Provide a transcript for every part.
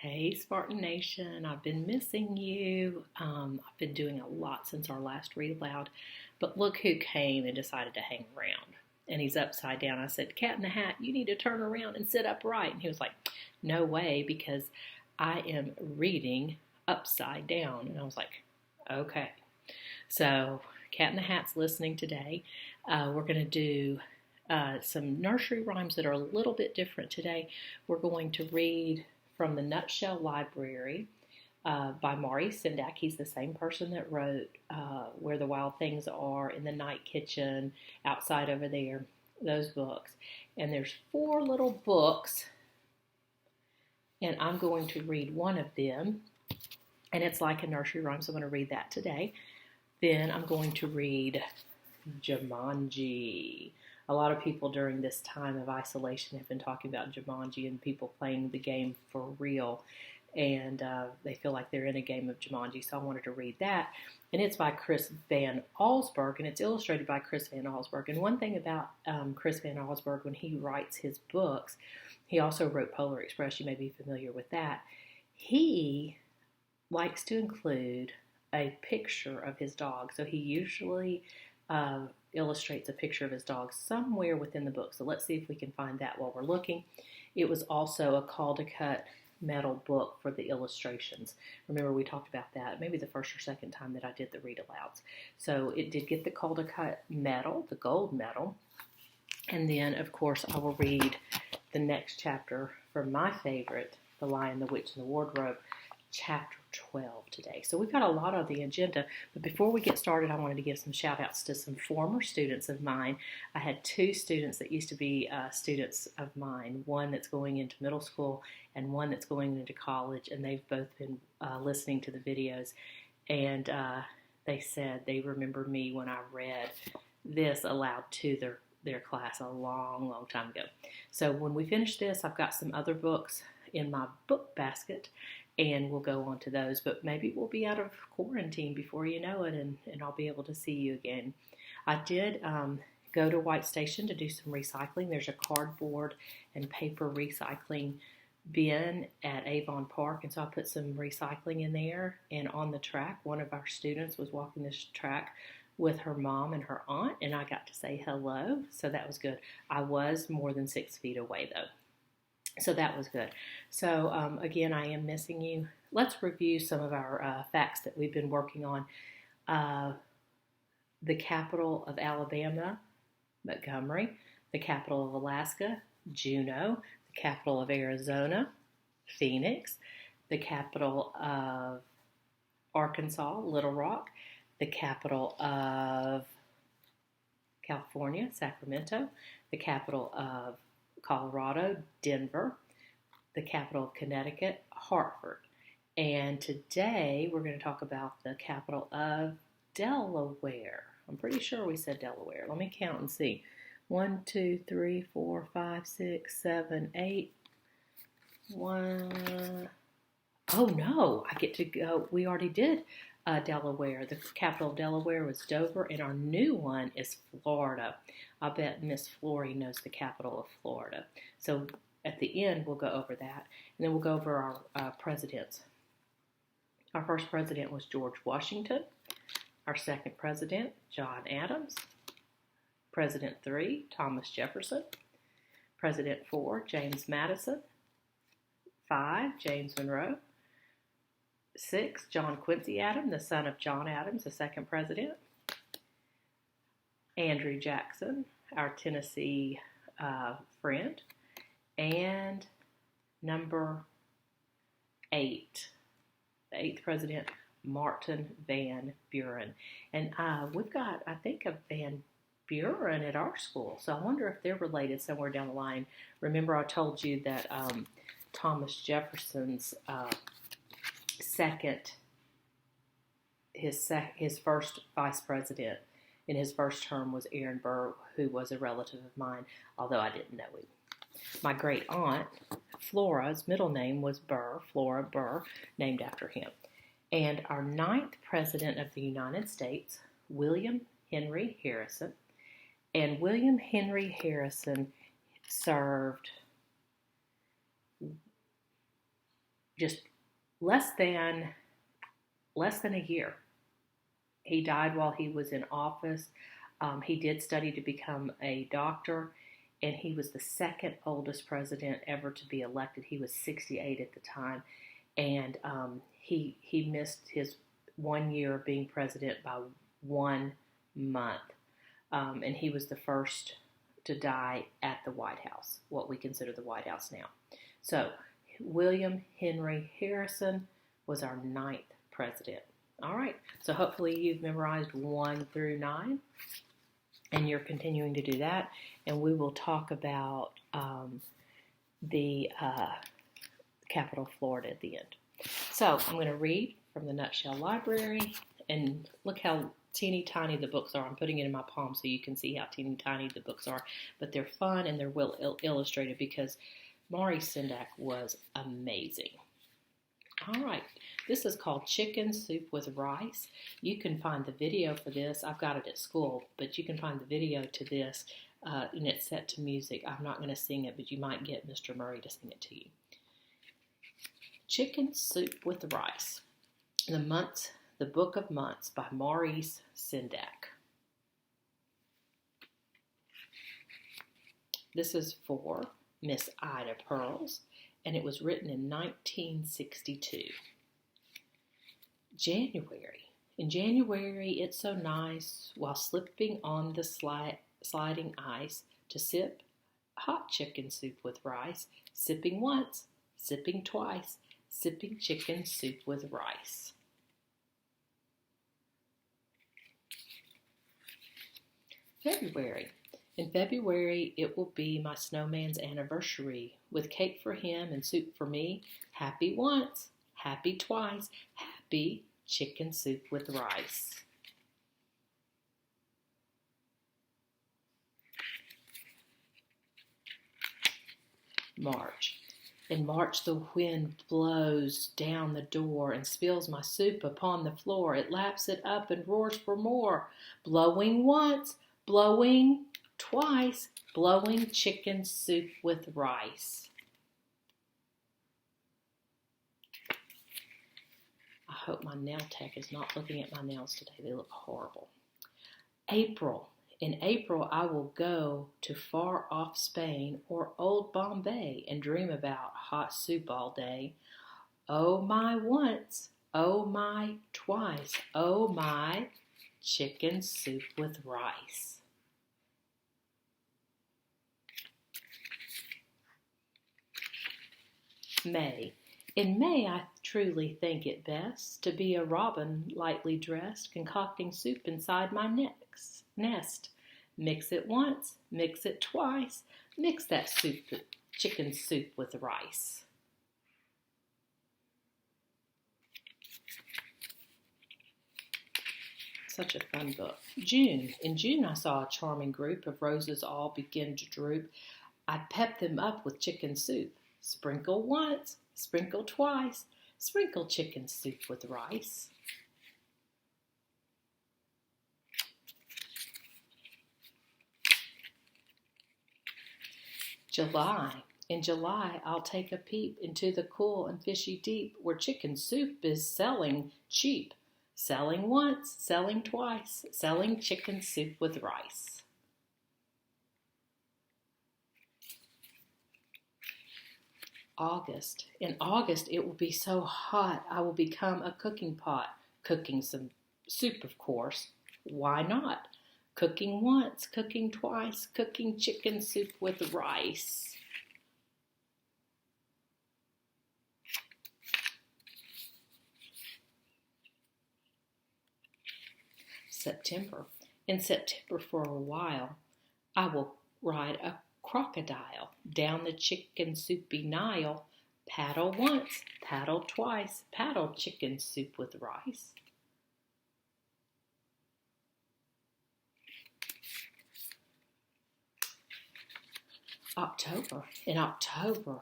Hey, Spartan Nation, I've been missing you. I've been doing a lot since our last read aloud, but look who came and decided to hang around. And he's upside down. I said, Cat in the Hat, you need to turn around and sit upright. And he was like, no way, because I am reading upside down. And I was like, okay. So, Cat in the Hat's listening today. We're going to do some nursery rhymes that are a little bit different today. We're going to read from the Nutshell Library by Mari Sendak. He's the same person that wrote Where the Wild Things Are, In the Night Kitchen, Outside Over There, those books. And there's 4 little books, and I'm going to read one of them. And it's like a nursery rhyme, so I'm going to read that today. Then I'm going to read Jumanji. A lot of people during this time of isolation have been talking about Jumanji and people playing the game for real. And they feel like they're in a game of Jumanji, so I wanted to read that. And it's by Chris Van Allsburg, and it's illustrated by Chris Van Allsburg. And one thing about Chris Van Allsburg, when he writes his books, he also wrote Polar Express. You may be familiar with that. He likes to include a picture of his dog. So he usually illustrates a picture of his dog somewhere within the book. So let's see if we can find that while we're looking. It was also a Caldecott metal book for the illustrations. Remember, we talked about that maybe the first or second time that I did the read alouds. So it did get the Caldecott medal, the gold medal. And then, of course, I will read the next chapter from my favorite, The Lion, the Witch, and the Wardrobe, chapter 12 today. So we've got a lot on the agenda, but before we get started, I wanted to give some shout outs to some former students of mine. I had 2 students that used to be students of mine, one that's going into middle school and one that's going into college, and they've both been listening to the videos, and they said they remember me when I read this aloud to their class a long, long time ago. So when we finish this, I've got some other books in my book basket, and we'll go on to those, but maybe we'll be out of quarantine before you know it, and I'll be able to see you again. I did go to White Station to do some recycling. There's a cardboard and paper recycling bin at Avon Park, and so I put some recycling in there, and on the track, one of our students was walking this track with her mom and her aunt, and I got to say hello, so that was good. I was more than 6 feet away, though. So that was good. So again, I am missing you. Let's review some of our facts that we've been working on. The capital of Alabama, Montgomery. The capital of Alaska, Juneau. The capital of Arizona, Phoenix. The capital of Arkansas, Little Rock. The capital of California, Sacramento. The capital of Colorado, Denver. The capital of Connecticut, Hartford. And today we're going to talk about the capital of Delaware. I'm pretty sure we said Delaware. Let me count and see. 1, 2, 3, 4, 5, 6, 7, 8. 1. Oh no, I get to go. We already did Delaware. The capital of Delaware was Dover, and our new one is Florida. I bet Miss Flory knows the capital of Florida. So at the end, we'll go over that, and then we'll go over our presidents. Our first president was George Washington. Our second president, John Adams. President 3, Thomas Jefferson. President 4, James Madison. 5, James Monroe. 6, John Quincy Adams, the son of John Adams, the second president. Andrew Jackson, our Tennessee friend. And number 8, the 8th president, Martin Van Buren. And we've got, I think, a Van Buren at our school, so I wonder if they're related somewhere down the line. Remember, I told you that Thomas Jefferson's his first vice president in his first term was Aaron Burr, who was a relative of mine, although I didn't know him. My great aunt, Flora's middle name was Burr, Flora Burr, named after him. And our 9th president of the United States, William Henry Harrison. And William Henry Harrison served just less than a year. He died while he was in office. He did study to become a doctor, and he was the second oldest president ever to be elected. He was 68 at the time, and he missed his 1 year of being president by 1 month, and he was the first to die at the White House, what we consider the White House now. So William Henry Harrison was our 9th president. All right, so hopefully you've memorized 1 through 9, and you're continuing to do that, and we will talk about the capital of Florida at the end. So I'm going to read from the Nutshell Library, and look how teeny tiny the books are. I'm putting it in my palm so you can see how teeny tiny the books are, but they're fun and they're well illustrated because Maurice Sendak was amazing. All right, this is called Chicken Soup with Rice. You can find the video for this. I've got it at school, but you can find the video to this, and it's set to music. I'm not going to sing it, but you might get Mr. Murray to sing it to you. Chicken Soup with Rice. The Book of Months by Maurice Sendak. This is for Miss Ida Pearls, and it was written in 1962. January. In January, it's so nice, while slipping on the sliding ice, to sip hot chicken soup with rice, sipping once, sipping twice, sipping chicken soup with rice. February. In February, it will be my snowman's anniversary, with cake for him and soup for me. Happy once, happy twice, happy chicken soup with rice. March. In March, the wind blows down the door and spills my soup upon the floor. It laps it up and roars for more, blowing once, blowing twice, blowing chicken soup with rice. I hope my nail tech is not looking at my nails today. They look horrible. April. In April, I will go to far off Spain or old Bombay and dream about hot soup all day. Oh my once, oh my twice, oh my chicken soup with rice. May. In May, I truly think it best to be a robin lightly dressed, concocting soup inside my nest. Mix it once, mix it twice, mix that chicken soup with rice. Such a fun book. June. In June, I saw a charming group of roses all begin to droop. I pepped them up with chicken soup. Sprinkle once, sprinkle twice, sprinkle chicken soup with rice. July. In July, I'll take a peep into the cool and fishy deep, where chicken soup is selling cheap. Selling once, selling twice, selling chicken soup with rice. August. In August, it will be so hot, I will become a cooking pot. Cooking some soup, of course. Why not? Cooking once, cooking twice, cooking chicken soup with rice. September. In September, for a while, I will ride a crocodile down the chicken soupy Nile. Paddle once, paddle twice, paddle chicken soup with rice. October. In October,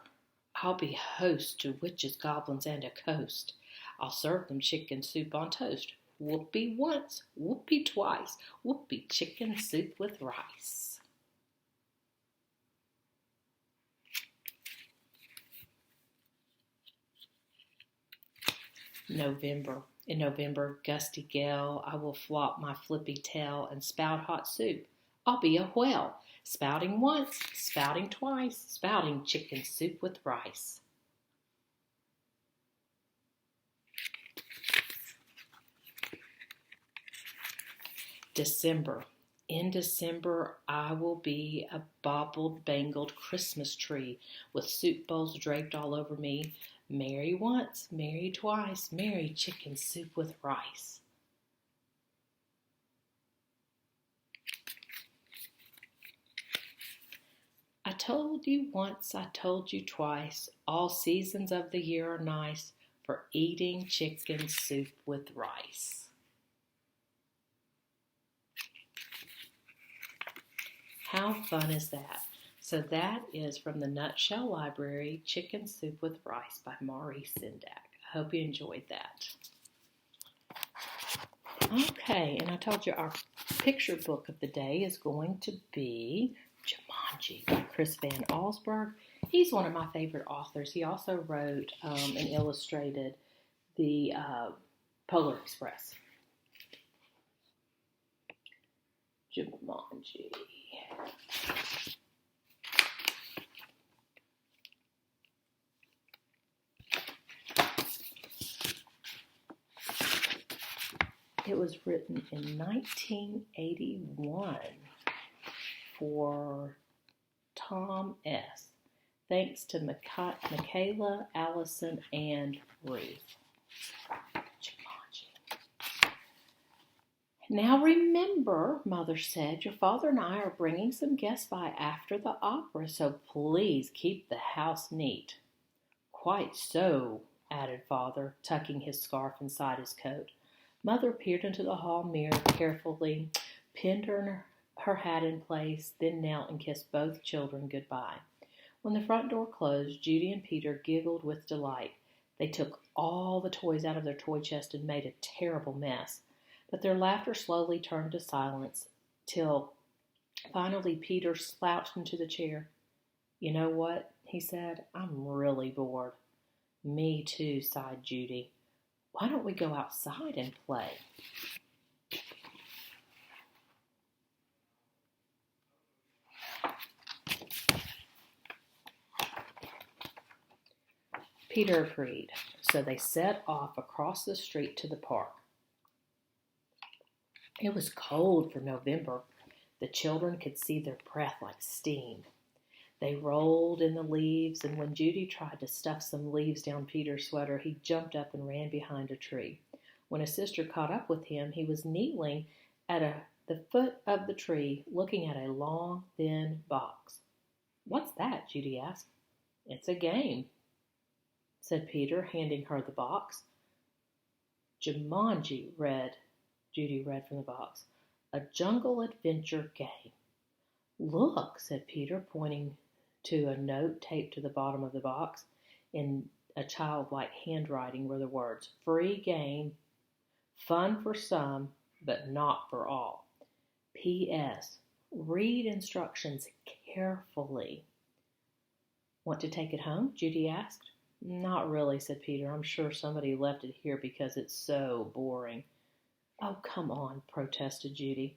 I'll be host to witches, goblins, and a coast. I'll serve them chicken soup on toast. Whoopee once, whoopee twice, whoopee chicken soup with rice. November. In November, gusty gale, I will flop my flippy tail and spout hot soup. I'll be a whale, spouting once, spouting twice, spouting chicken soup with rice. December. In December, I will be a baubled, bangled Christmas tree with soup bowls draped all over me. Merry once, merry twice, merry chicken soup with rice. I told you once, I told you twice, all seasons of the year are nice for eating chicken soup with rice. How fun is that? So that is from the Nutshell Library, Chicken Soup with Rice by Maurice Sendak. I hope you enjoyed that. Okay, and I told you our picture book of the day is going to be Jumanji by Chris Van Allsburg. He's one of my favorite authors. He also wrote and illustrated the Polar Express. Jumanji. It was written in 1981 for Tom S. Thanks to Michaela, Allison, and Ruth. Jumanji. Now remember, Mother said, your father and I are bringing some guests by after the opera, so please keep the house neat. Quite so, added Father, tucking his scarf inside his coat. Mother peered into the hall mirror carefully, pinned her hat in place, then knelt and kissed both children goodbye. When the front door closed, Judy and Peter giggled with delight. They took all the toys out of their toy chest and made a terrible mess. But their laughter slowly turned to silence, till finally Peter slouched into the chair. You know what? He said. I'm really bored. Me too, sighed Judy. Why don't we go outside and play? Peter agreed, so they set off across the street to the park. It was cold for November. The children could see their breath like steam. They rolled in the leaves, and when Judy tried to stuff some leaves down Peter's sweater, he jumped up and ran behind a tree. When his sister caught up with him, he was kneeling at the foot of the tree, looking at a long, thin box. What's that? Judy asked. It's a game, said Peter, handing her the box. Jumanji, Judy read from the box. A jungle adventure game. Look, said Peter, pointing to a note taped to the bottom of the box. In a childlike handwriting were the words, free game, fun for some, but not for all. P.S. Read instructions carefully. Want to take it home? Judy asked. Not really, said Peter. I'm sure somebody left it here because it's so boring. Oh, come on, protested Judy.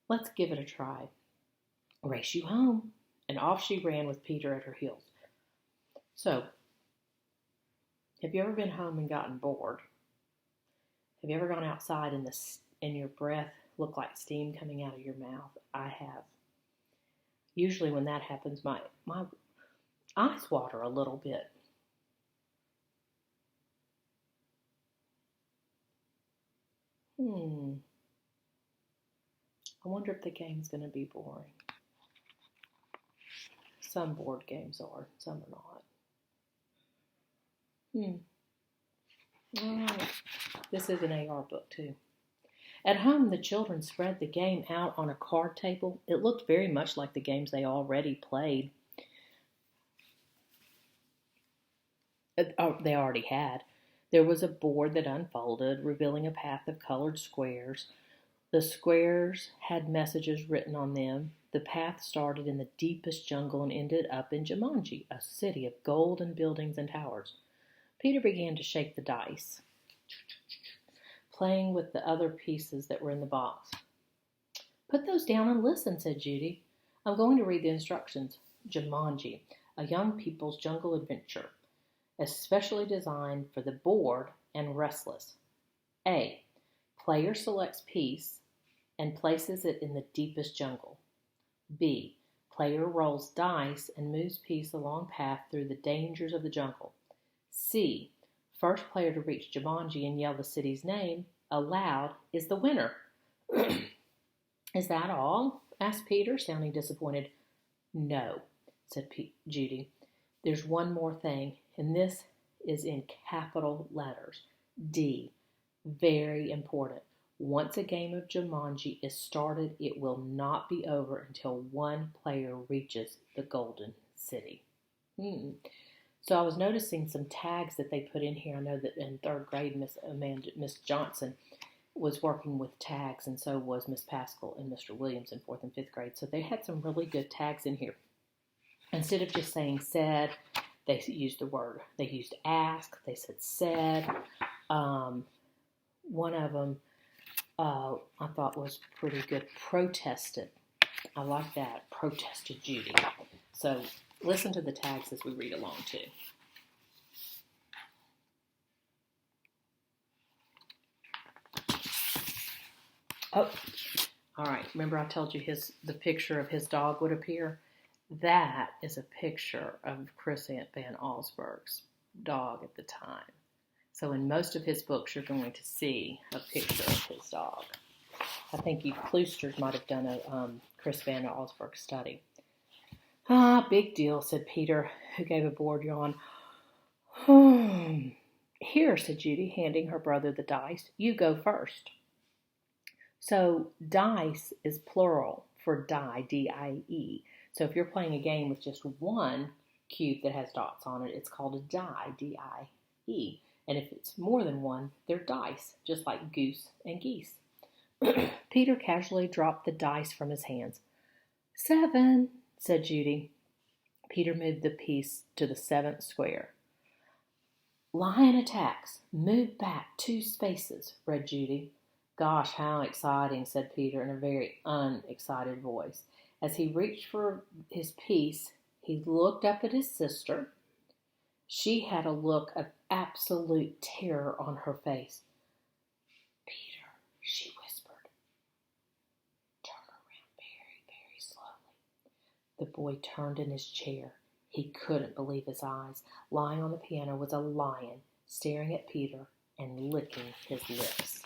Let's give it a try. Race you home. And off she ran with Peter at her heels. So, have you ever been home and gotten bored? Have you ever gone outside and your breath looked like steam coming out of your mouth? I have. Usually when that happens, my eyes water a little bit. I wonder if the game's going to be boring. Some board games are, some are not. All right. This is an AR book, too. At home, the children spread the game out on a card table. It looked very much like the games they already played. They already had. There was a board that unfolded, revealing a path of colored squares. The squares had messages written on them. The path started in the deepest jungle and ended up in Jamanji, a city of golden buildings and towers. Peter began to shake the dice. playing with the other pieces that were in the box. Put those down and listen, said Judy. I'm going to read the instructions. Jumanji, a young people's jungle adventure, especially designed for the bored and restless. A. Player selects piece and places it in the deepest jungle. B. Player rolls dice and moves piece along path through the dangers of the jungle. C. First player to reach Jamanji and yell the city's name aloud is the winner. Is that all? Asked Peter, sounding disappointed. No, said Judy. There's one more thing, and this is in capital letters. D. Very important. Once a game of Jumanji is started, it will not be over until one player reaches the Golden City. So I was noticing some tags that they put in here. I know that in third grade, Miss Johnson was working with tags, and so was Miss Pascal and Mr. Williams in 4th and 5th grade. So they had some really good tags in here. Instead of just saying said, they used the word. They used ask. They said. One of them I thought was pretty good. Protested. I like that. Protested Judy. So listen to the tags as we read along too. Oh, all right. Remember I told you the picture of his dog would appear? That is a picture of Chris Van Allsburg's dog at the time. So in most of his books, you're going to see a picture of his dog. I think you Kloosters might have done a Chris Van Allsburg study. Big deal, said Peter, who gave a bored yawn. Here, said Judy, handing her brother the dice. You go first. So dice is plural for die, D-I-E. So if you're playing a game with just one cube that has dots on it, it's called a die, D-I-E. And if it's more than one, they're dice, just like goose and geese. Peter casually dropped the dice from his hands. 7, said Judy. Peter moved the piece to the 7th square. Lion attacks. Move back 2 spaces, read Judy. Gosh, how exciting, said Peter in a very unexcited voice. As he reached for his piece, he looked up at his sister. She had a look of absolute terror on her face. Peter, she whispered, turn around very, very slowly. The boy turned in his chair. He couldn't believe his eyes. Lying on the piano was a lion, staring at Peter and licking his lips.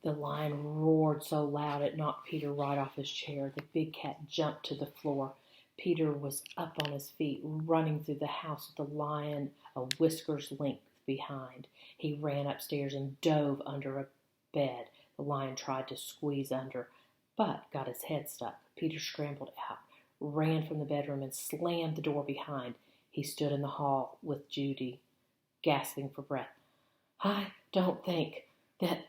The lion roared so loud it knocked Peter right off his chair. The big cat jumped to the floor. Peter was up on his feet, running through the house with the lion a whisker's length behind. He ran upstairs and dove under a bed. The lion tried to squeeze under, but got his head stuck. Peter scrambled out, ran from the bedroom, and slammed the door behind. He stood in the hall with Judy, gasping for breath. I don't think that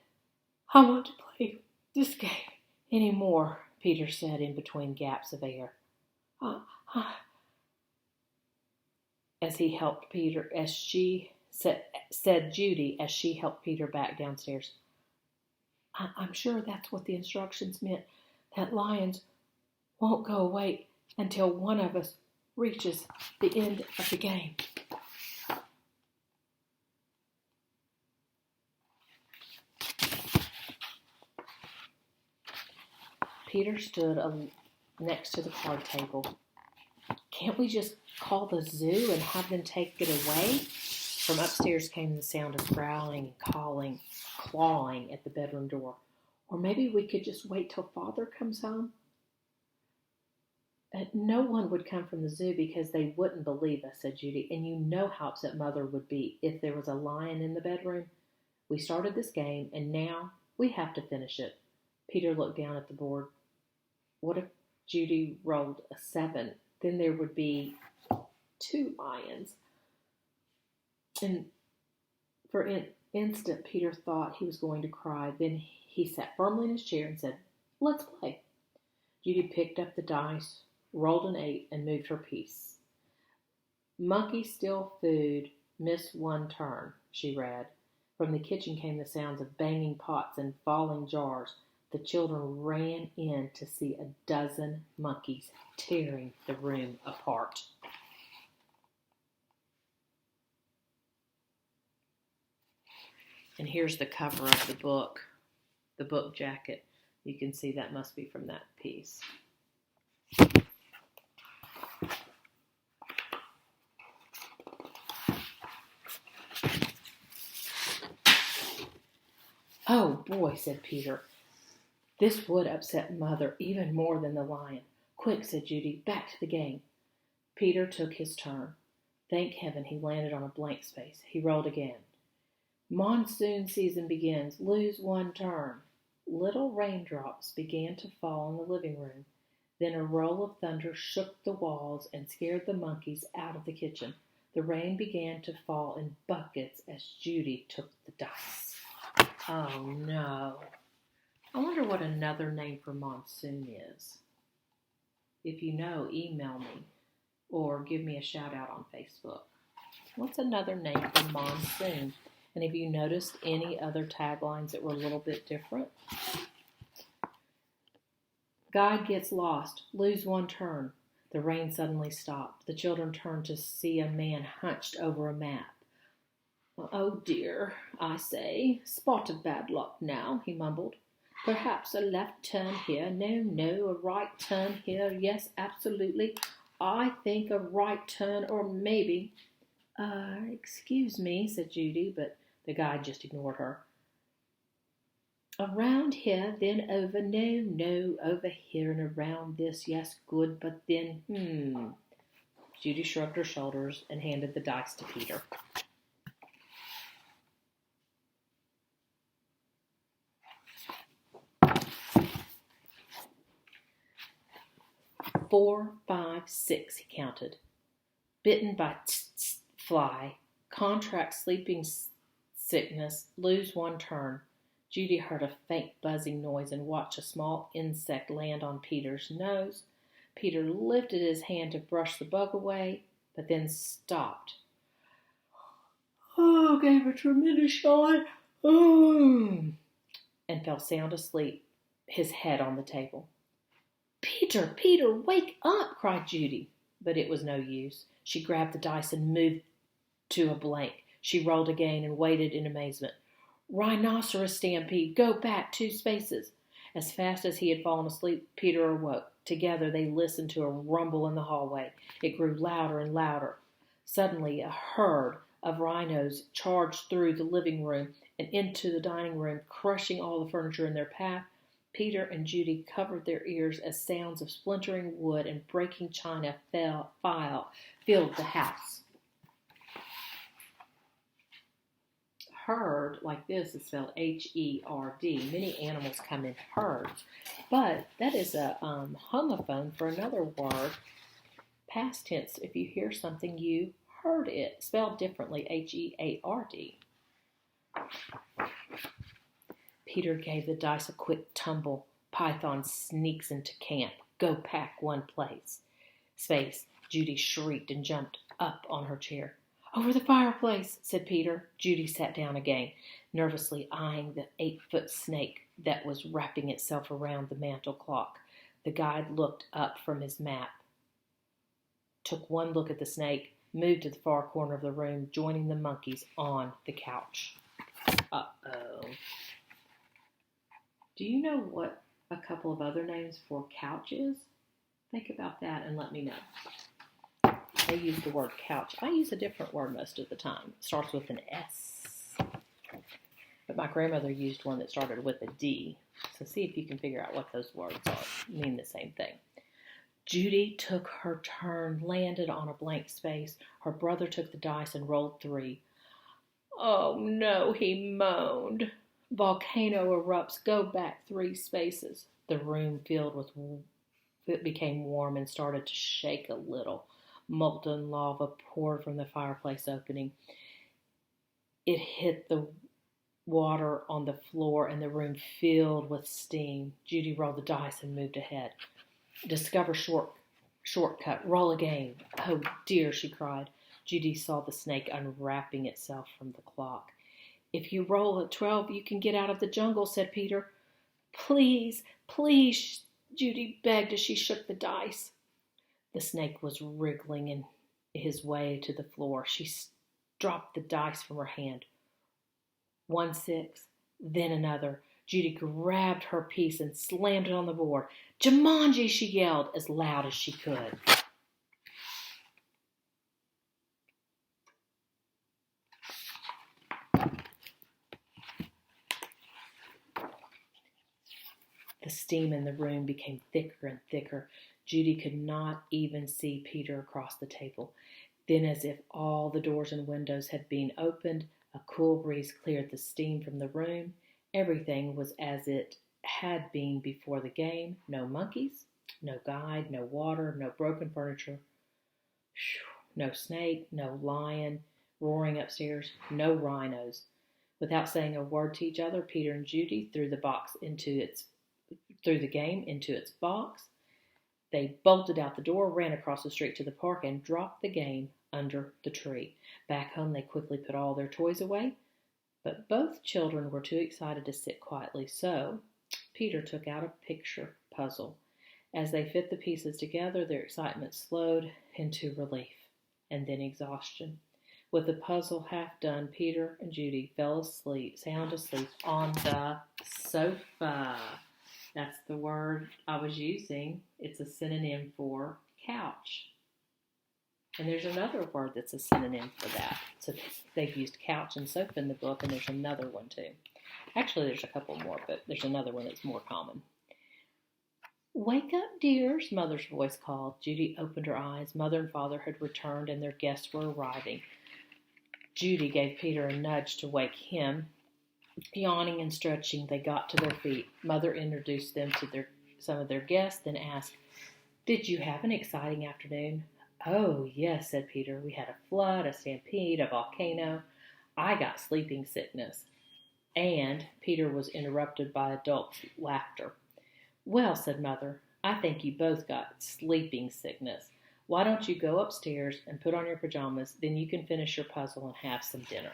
I want to play this game anymore, Peter said in between gaps of air. As he helped Peter, as she said Judy, as she helped Peter back downstairs. I'm sure that's what the instructions meant, that lions won't go away until one of us reaches the end of the game. Peter stood next to the card table. Can't we just call the zoo and have them take it away? From upstairs came the sound of growling, calling, clawing at the bedroom door. Or maybe we could just wait till Father comes home? No one would come from the zoo because they wouldn't believe us, said Judy. And you know how upset Mother would be if there was a lion in the bedroom. We started this game, and now we have to finish it. Peter looked down at the board. What if Judy rolled a 7? Then there would be 2 lions. And for an instant, Peter thought he was going to cry. Then he sat firmly in his chair and said, let's play. Judy picked up the dice, rolled an 8, and moved her piece. Monkey steal food, miss one turn, she read. From the kitchen came the sounds of banging pots and falling jars. The children ran in to see a dozen monkeys tearing the room apart. And here's the cover of the book jacket. You can see that must be from that piece. Oh boy, said Peter. This would upset Mother even more than the lion. Quick, said Judy, back to the game. Peter took his turn. Thank heaven he landed on a blank space. He rolled again. Monsoon season begins. Lose one turn. Little raindrops began to fall in the living room. Then a roll of thunder shook the walls and scared the monkeys out of the kitchen. The rain began to fall in buckets as Judy took the dice. Oh no. I wonder what another name for monsoon is. If you know, email me or give me a shout out on Facebook. What's another name for monsoon? And have you noticed any other taglines that were a little bit different? Guide gets lost. Lose one turn. The rain suddenly stopped. The children turned to see a man hunched over a map. Oh dear, I say. Spot of bad luck now, he mumbled. Perhaps a left turn here. No, a right turn here. Yes, absolutely. I think a right turn or maybe... excuse me, said Judy, but the guide just ignored her. Around here, then over. No, over here and around this. Yes, good, but then, Judy shrugged her shoulders and handed the dice to Peter. Four, 5, 6, he counted. Bitten by fly, contract sleeping sickness, lose one turn. Judy heard a faint buzzing noise and watched a small insect land on Peter's nose. Peter lifted his hand to brush the bug away, but then stopped. Gave a tremendous yawn, and fell sound asleep, his head on the table. Peter, wake up, cried Judy. But it was no use. She grabbed the dice and moved to a blank. She rolled again and waited in amazement. Rhinoceros stampede, go back 2 spaces. As fast as he had fallen asleep, Peter awoke. Together they listened to a rumble in the hallway. It grew louder and louder. Suddenly a herd of rhinos charged through the living room and into the dining room, crushing all the furniture in their path. Peter and Judy covered their ears as sounds of splintering wood and breaking china filled the house. Herd, like this, is spelled H-E-R-D. Many animals come in herds, but that is a homophone for another word, past tense. If you hear something, you heard it, spelled differently, H-E-A-R-D. Peter gave the dice a quick tumble. Python sneaks into camp. Go pack one space. Judy shrieked and jumped up on her chair. Over the fireplace, said Peter. Judy sat down again, nervously eyeing the 8-foot snake that was wrapping itself around the mantel clock. The guide looked up from his map, took one look at the snake, moved to the far corner of the room, joining the monkeys on the couch. Uh-oh. Do you know what a couple of other names for couch is? Think about that and let me know. They use the word couch. I use a different word most of the time. It starts with an S. But my grandmother used one that started with a D. So see if you can figure out what those words are. Mean the same thing. Judy took her turn, landed on a blank space. Her brother took the dice and rolled 3. Oh no, he moaned. Volcano erupts. Go back 3 spaces. The room became warm and started to shake a little. Molten lava poured from the fireplace opening. It hit the water on the floor and the room filled with steam. Judy rolled the dice and moved ahead. Discover shortcut. Roll again. Oh, dear, she cried. Judy saw the snake unwrapping itself from the clock. If you roll a 12, you can get out of the jungle, said Peter. Please, please, Judy begged as she shook the dice. The snake was wriggling in his way to the floor. She dropped the dice from her hand. 1 6, then another. Judy grabbed her piece and slammed it on the board. Jumanji, she yelled as loud as she could. The steam in the room became thicker and thicker. Judy could not even see Peter across the table. Then, as if all the doors and windows had been opened, a cool breeze cleared the steam from the room. Everything was as it had been before the game. No monkeys, no guide, no water, no broken furniture. No snake, no lion roaring upstairs, no rhinos. Without saying a word to each other, Peter and Judy threw the game into its box. They bolted out the door, ran across the street to the park, and dropped the game under the tree. Back home, they quickly put all their toys away, but both children were too excited to sit quietly, so Peter took out a picture puzzle. As they fit the pieces together, their excitement slowed into relief and then exhaustion. With the puzzle half done, Peter and Judy fell asleep, sound asleep, on the sofa. That's the word I was using. It's a synonym for couch. And there's another word that's a synonym for that. So they've used couch and sofa in the book, and there's another one too. Actually, there's a couple more, but there's another one that's more common. Wake up, dears, Mother's voice called. Judy opened her eyes. Mother and Father had returned, and their guests were arriving. Judy gave Peter a nudge to wake him. Yawning and stretching, they got to their feet. Mother introduced them to some of their guests, then asked, "Did you have an exciting afternoon?" "Oh, yes," said Peter. "We had a flood, a stampede, a volcano. I got sleeping sickness." And Peter was interrupted by adult laughter. "Well," said Mother, "I think you both got sleeping sickness. Why don't you go upstairs and put on your pajamas, then you can finish your puzzle and have some dinner."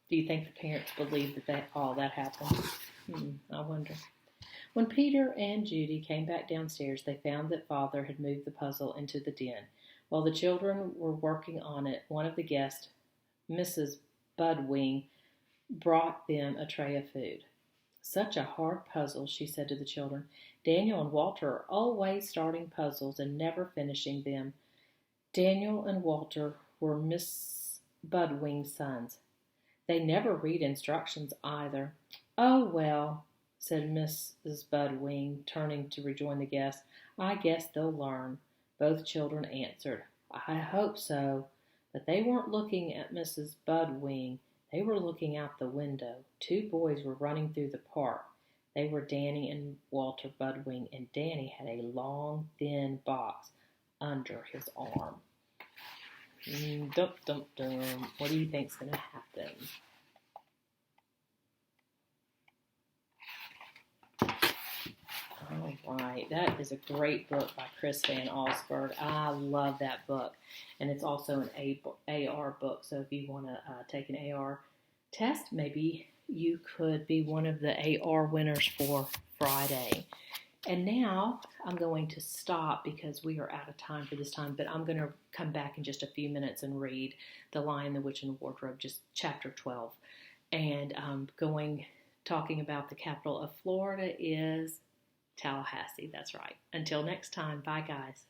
Do you think the parents believed that all that happened? I wonder. When Peter and Judy came back downstairs, they found that Father had moved the puzzle into the den. While the children were working on it, one of the guests, Mrs. Budwing, brought them a tray of food. "Such a hard puzzle," she said to the children. "Daniel and Walter are always starting puzzles and never finishing them." Daniel and Walter were Miss Budwing's sons. "They never read instructions either." "Oh, well," said Mrs. Budwing, turning to rejoin the guests, "I guess they'll learn." Both children answered, "I hope so." But they weren't looking at Mrs. Budwing. They were looking out the window. 2 boys were running through the park. They were Danny and Walter Budwing, and Danny had a long, thin box under his arm. Dum, dum, dum. What do you think's going to happen? All right, that is a great book by Chris Van Allsburg. I love that book, and it's also an AR book. So if you want to take an AR test, maybe you could be one of the AR winners for Friday. And now I'm going to stop because we are out of time for this time, but I'm going to come back in just a few minutes and read The Lion, the Witch, and the Wardrobe, just chapter 12. And talking about the capital of Florida is Tallahassee. That's right. Until next time, bye guys.